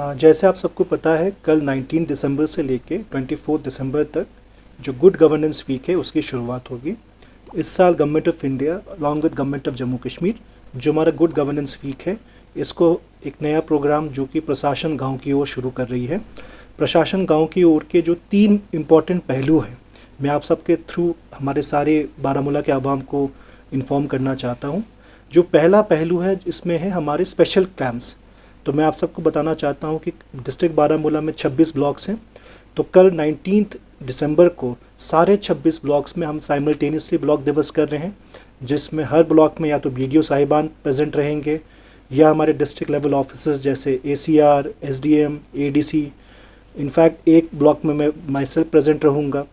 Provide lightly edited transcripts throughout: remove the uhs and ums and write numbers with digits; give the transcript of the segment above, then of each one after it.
जैसे आप सबको पता है, कल 19 दिसंबर से लेके 24 दिसंबर तक जो गुड गवर्नेंस वीक है उसकी शुरुआत होगी। इस साल government of India along with government of Jammu Kashmir जो हमारा गुड गवर्नेंस वीक है, इसको एक नया प्रोग्राम जो कि प्रशासन गांव की ओर शुरू कर रही है। प्रशासन गांव की ओर के जो 3 इम्पॉर्टेंट पहलू हैं, मैं आप सबके थ्रू हमारे सारे बारामूला के आवाम को इन्फॉर्म करना चाहता हूँ। जो पहला पहलू है इसमें है हमारे स्पेशल कैंप्स। तो मैं आप सबको बताना चाहता हूँ कि डिस्ट्रिक्ट बारामूला में 26 ब्लॉक्स हैं। तो कल 19 दिसंबर को सारे 26 ब्लॉक्स में हम साइमल्टेनियसली ब्लॉक दिवस कर रहे हैं, जिसमें हर ब्लॉक में या तो बीडीओ साहिबान प्रेजेंट रहेंगे या हमारे डिस्ट्रिक्ट लेवल ऑफिसर्स जैसे एसीआर, एसडीएम, एडीसी। इनफैक्ट एक ब्लॉक में मैं माइसेल्फ प्रेजेंट रहूँगा।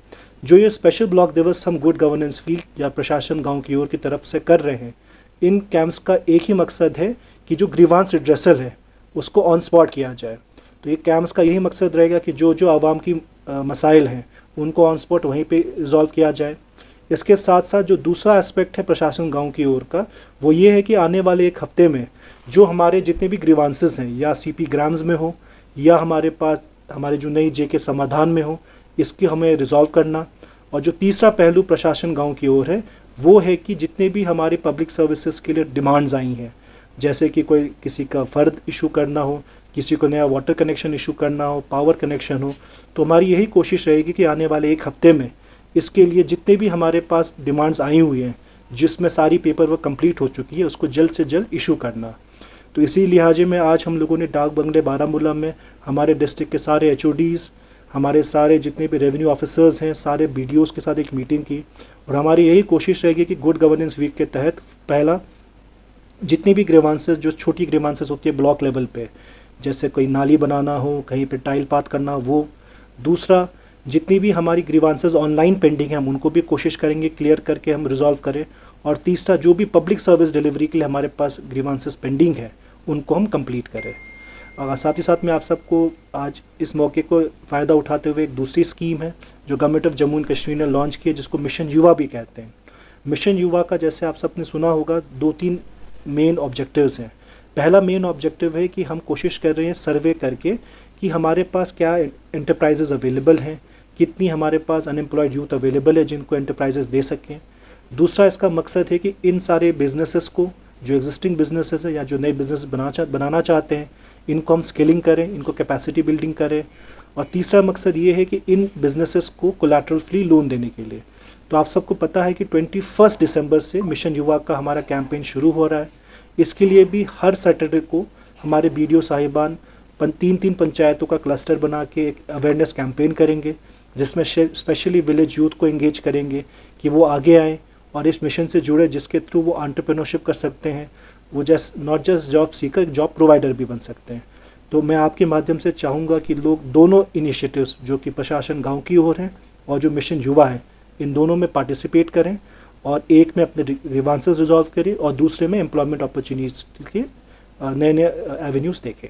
जो ये स्पेशल ब्लॉक दिवस हम गुड गवर्नेंस वीक या प्रशासन गाँव की ओर की तरफ से कर रहे हैं, इन कैंप्स का एक ही मकसद है कि जो ग्रीवांस रिड्रेसल है उसको ऑन स्पॉट किया जाए। तो ये कैंप्स का यही मकसद रहेगा कि जो जो आवाम की मसाइल हैं उनको ऑन स्पॉट वहीं पे रिजॉल्व किया जाए। इसके साथ साथ जो दूसरा एस्पेक्ट है प्रशासन गांव की ओर का, वो ये है कि आने वाले एक हफ्ते में जो हमारे जितने भी ग्रीवांसेस हैं या सीपी ग्राम्स में हो या हमारे पास हमारे जो नई जेके समाधान में हो, इसकी हमें रिजॉल्व करना। और जो तीसरा पहलू प्रशासन गाँव की ओर है वो है कि जितने भी हमारे पब्लिक सर्विसेज के लिए डिमांड्स आई हैं, जैसे कि कोई किसी का फ़र्द इशू करना हो, किसी को नया वाटर कनेक्शन इशू करना हो, पावर कनेक्शन हो, तो हमारी यही कोशिश रहेगी कि आने वाले एक हफ्ते में इसके लिए जितने भी हमारे पास डिमांड्स आई हुई हैं, जिसमें सारी पेपर वर्क कंप्लीट हो चुकी है, उसको जल्द से जल्द इशू करना। तो इसी लिहाजे में आज हम लोगों ने डाक बंगले बारामूला में हमारे डिस्ट्रिक्ट के सारे HODs, हमारे सारे जितने भी रेवेन्यू ऑफिसर्स हैं, सारे BDOs के साथ एक मीटिंग की। और हमारी यही कोशिश रहेगी कि गुड गवर्नेंस वीक के तहत पहला, जितनी भी ग्रीवांसेस जो छोटी ग्रीवांसेस होती है ब्लॉक लेवल पे, जैसे कोई नाली बनाना हो, कहीं पे टाइल पात करना हो, वो। दूसरा, जितनी भी हमारी ग्रीवांसेस ऑनलाइन पेंडिंग है हम उनको भी कोशिश करेंगे क्लियर करके हम रिजॉल्व करें। और तीसरा, जो भी पब्लिक सर्विस डिलीवरी के लिए हमारे पास ग्रीवांसेस पेंडिंग है उनको हम कंप्लीट करें। साथ ही साथ मैं आप सबको आज इस मौके को फ़ायदा उठाते हुए एक दूसरी स्कीम है जो government of Jammu and Kashmir ने लॉन्च की है, जिसको मिशन युवा भी कहते हैं। मिशन युवा का जैसे आप सबने सुना होगा 2-3 मेन ऑब्जेक्टिव्स हैं। पहला मेन ऑब्जेक्टिव है कि हम कोशिश कर रहे हैं सर्वे करके कि हमारे पास क्या एंटरप्राइजेज़ अवेलेबल हैं, कितनी हमारे पास अनएम्प्लॉयड यूथ अवेलेबल है जिनको एंटरप्राइजेज़ दे सकें। दूसरा, इसका मकसद है कि इन सारे बिजनेसेस को, जो एग्जिस्टिंग बिजनेसेस हैं या जो नए बिजनेस बनाना चाहते हैं, इनको हम स्किलिंग करें, इनको कैपेसिटी बिल्डिंग करें। और तीसरा मकसद ये है कि इन बिजनेसेस को कोलैटरल फ्री लोन देने के लिए। तो आप सबको पता है कि 21 दिसंबर से मिशन युवा का हमारा कैंपेन शुरू हो रहा है। इसके लिए भी हर सैटरडे को हमारे BDO साहिबान 3-3 पंचायतों का क्लस्टर बना के एक अवेयरनेस कैंपेन करेंगे, जिसमें स्पेशली विलेज यूथ को एंगेज करेंगे कि वो आगे आएँ और इस मिशन से जुड़े, जिसके थ्रू वो एंटरप्रेन्योरशिप कर सकते हैं। वो not just job seeker, job provider भी बन सकते हैं। तो मैं आपके माध्यम से चाहूँगा कि लोग दोनों इनिशिएटिव्स जो कि प्रशासन गाँव की ओर हैं और जो मिशन युवा है, इन दोनों में पार्टिसिपेट करें और एक में अपने ग्रीवांसेस रिजॉल्व करें और दूसरे में एम्प्लॉयमेंट अपॉर्चुनिटीज़ के नए नए एवेन्यूज़ देखें।